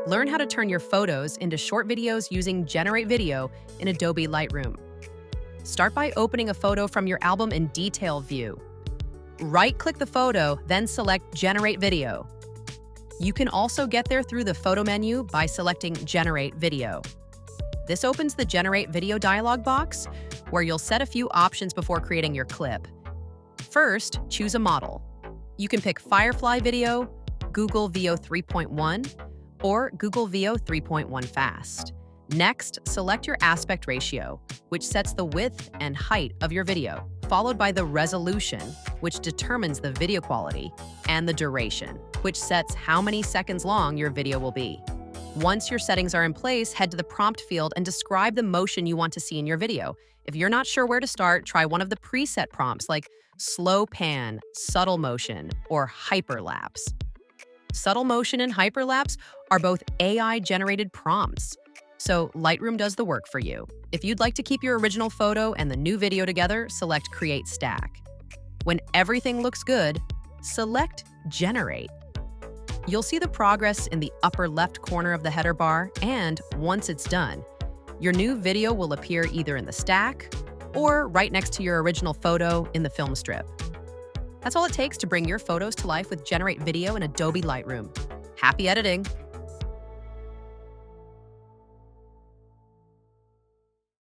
Learn how to turn your photos into short videos using Generate Video in Adobe Lightroom. Start by opening a photo from your album in Detail view. Right-click the photo, then select Generate Video. You can also get there through the Photo menu by selecting Generate Video. This opens the Generate Video dialog box, where you'll set a few options before creating your clip. First, choose a model. You can pick Firefly Video, Google Veo 3.1, or Google Veo 3.1 Fast. Next, select your aspect ratio, which sets the width and height of your video, followed by the resolution, which determines the video quality, and the duration, which sets how many seconds long your video will be. Once your settings are in place, head to the prompt field and describe the motion you want to see in your video. If you're not sure where to start, try one of the preset prompts like slow pan, subtle motion, or hyperlapse. Subtle motion and hyperlapse are both AI-generated prompts, so Lightroom does the work for you. If you'd like to keep your original photo and the new video together, select Create Stack. When everything looks good, select Generate. You'll see the progress in the upper left corner of the header bar, and once it's done, your new video will appear either in the stack or right next to your original photo in the film strip. That's all it takes to bring your photos to life with Generate Video in Adobe Lightroom. Happy editing!